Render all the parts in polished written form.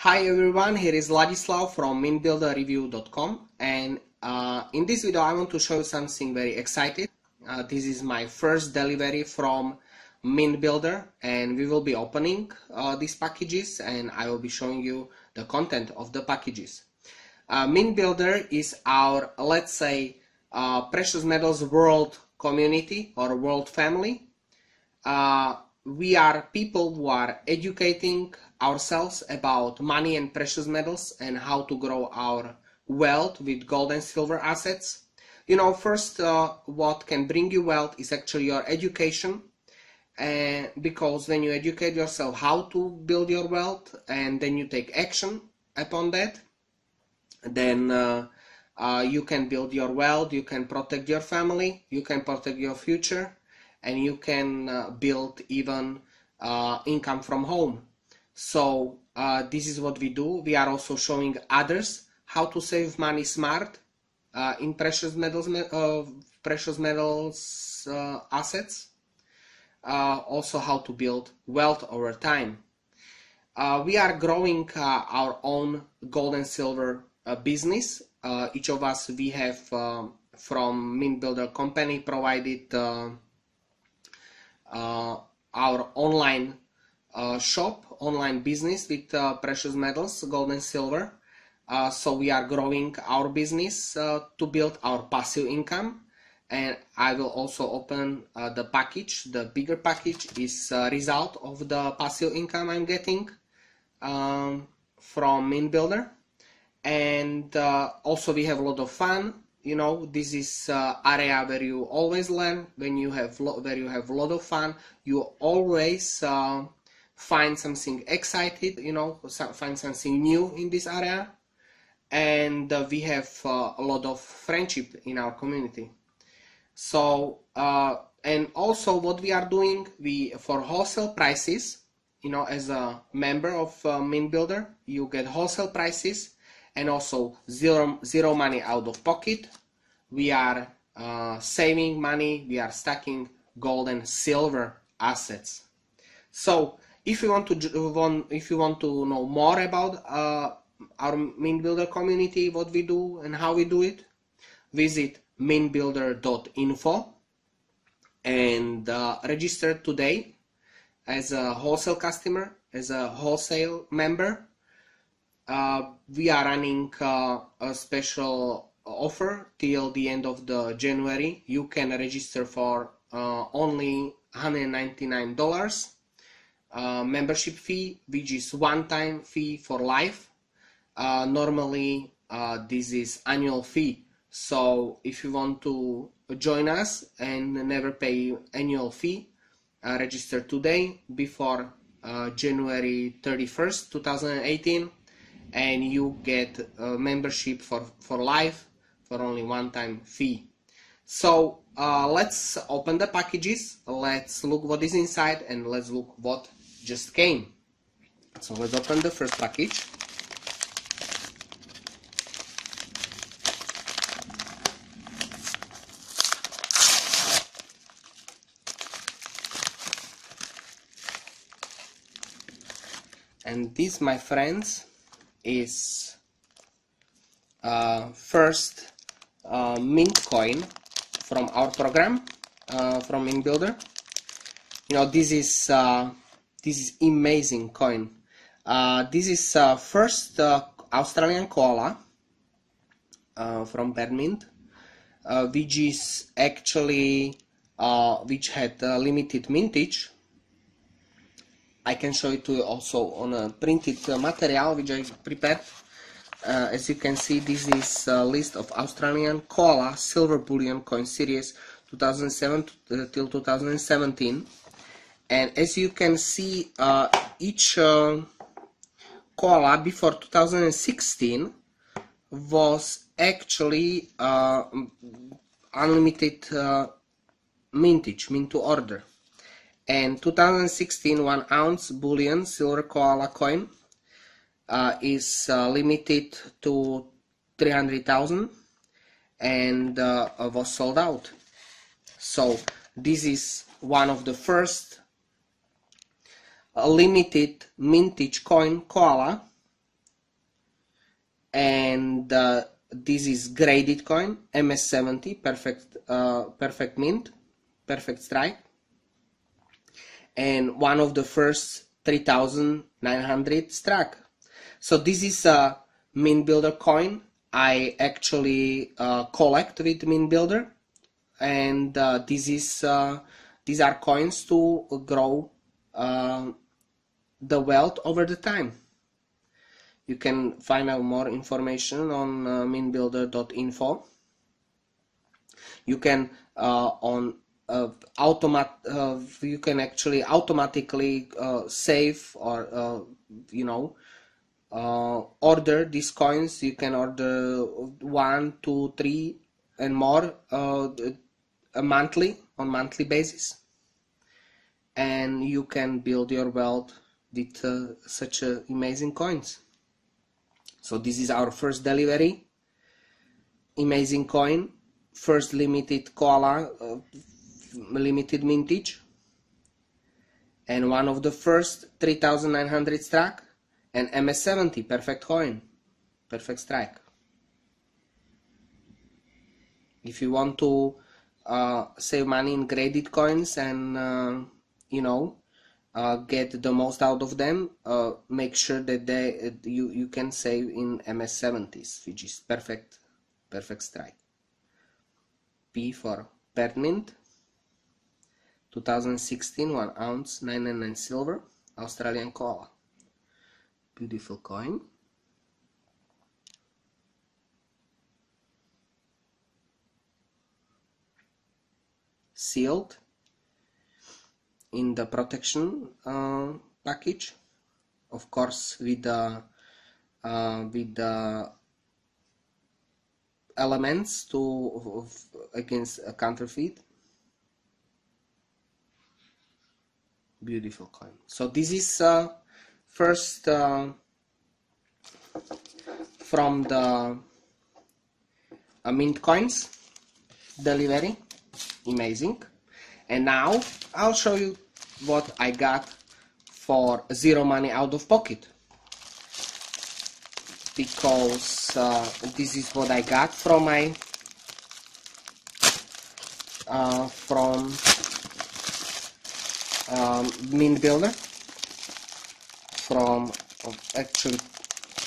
Hi everyone, here is Ladislav from MintBuilderReview.com, and in this video I want to show you something very exciting. This is my first delivery from MintBuilder, and we will be opening these packages and I will be showing you the content of the packages. MintBuilder is our, let's say, precious metals world community or world family. We are people who are educating ourselves about money and precious metals and how to grow our wealth with gold and silver assets. You know, first, what can bring you wealth is actually your education, because when you educate yourself how to build your wealth and then you take action upon that, then you can build your wealth, you can protect your family, you can protect your future, and you can build even income from home. So this is what we do. We are also showing others how to save money smart in precious metals assets. Also how to build wealth over time. We are growing our own gold and silver business. Each of us, we have from MintBuilder company provided our online shop, online business with precious metals, gold and silver. So we are growing our business to build our passive income, and I will also open the package. The bigger package is a result of the passive income I'm getting from MintBuilder, and also we have a lot of fun. You know, this is area where you always learn. When you have where you have a lot of fun, you always find something excited. You know, find something new in this area, and we have a lot of friendship in our community. So and also what we are doing, we for wholesale prices. You know, as a member of MintBuilder, you get wholesale prices. And also zero money out of pocket. We are saving money. We are stacking gold and silver assets. So if you want to know more about our MintBuilder community, what we do and how we do it, visit mintbuilder.info and register today as a wholesale customer, as a wholesale member. We are running a special offer till the end of the January. You can register for only $199 membership fee, which is one-time fee for life. Normally this is annual fee. So if you want to join us and never pay annual fee, register today before January 31st, 2018. And you get a membership for life for only one-time fee. So let's open the packages, let's look what is inside, and let's look what just came. So let's open the first package. And this, my friends, is first mint coin from our program from MintBuilder. You know, this is amazing coin. This is first Australian Koala from Mint, which is actually which had limited mintage. I can show it to you also on a printed material which I prepared. As you can see, this is a list of Australian Koala silver bullion coin series 2007 till 2017. And as you can see, each Koala before 2016 was actually unlimited mintage, mint to order. And 2016 1 ounce bullion silver Koala coin is limited to 300,000 and was sold out. So this is one of the first limited mintage coin Koala and this is graded coin, MS70, perfect mint, perfect strike, and one of the first 3,900 struck. So this is a MintBuilder coin I actually collect with MintBuilder, and these are coins to grow the wealth over the time. You can find out more information on mintbuilder.info. You can you can actually automatically save or order these coins. You can order 1, 2, 3 and more on monthly basis, and you can build your wealth with such amazing coins. So this is our first delivery, amazing coin, first limited koala, limited mintage, and one of the first 3,900 strike, and MS70, perfect coin, perfect strike. If you want to save money in graded coins and get the most out of them, make sure that you can save in MS70s, which is perfect strike. P for Permint, 2016, 1 ounce, 999 silver, Australian Koala. Beautiful coin. Sealed in the protection package, of course, with the elements against a counterfeit. Beautiful coin. So this is first from the mint coins delivery, amazing. And now I'll show you what I got for zero money out of pocket, because this is what I got from my MintBuilder, from actually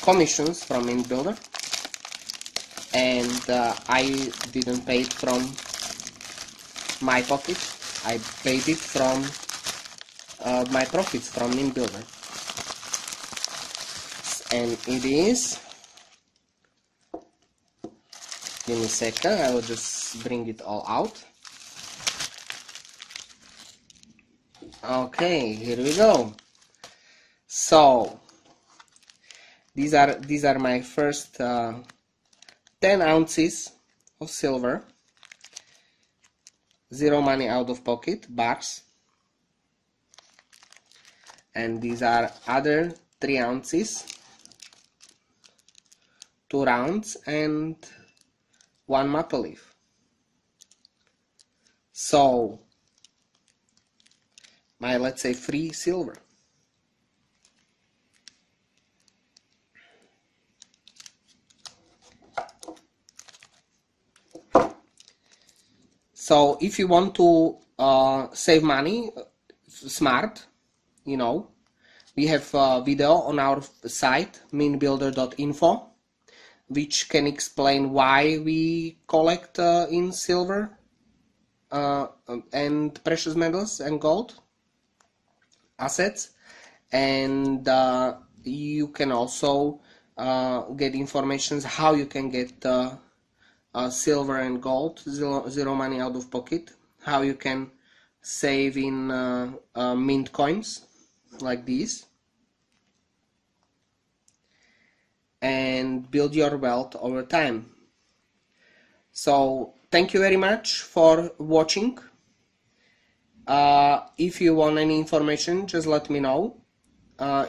commissions from MintBuilder, and I didn't pay it from my pocket. I paid it from my profits from MintBuilder, and it is, give me a second, I will just bring it all out. Okay, here we go. So these are my first 10 ounces of silver, zero money out of pocket bars, and these are other 3 ounces, 2 rounds and 1 maple leaf. So my, let's say, free silver. So if you want to save money smart, we have a video on our site mintbuilder.info, which can explain why we collect in silver and precious metals and gold assets, and you can also get information how you can get silver and gold, zero money out of pocket, how you can save in mint coins like these, and build your wealth over time. So thank you very much for watching. If you want any information, just let me know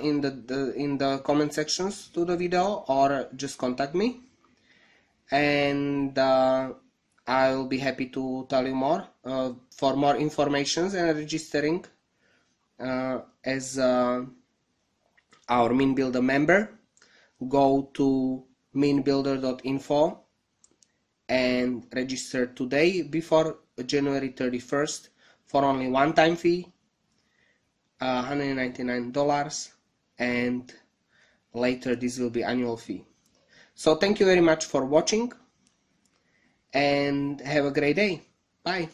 in the comment sections to the video, or just contact me, and I'll be happy to tell you more. For more information and registering as our MintBuilder member, go to mintbuilder.info and register today before January 31st for only one-time fee, $199, and later this will be annual fee. So thank you very much for watching and have a great day. Bye.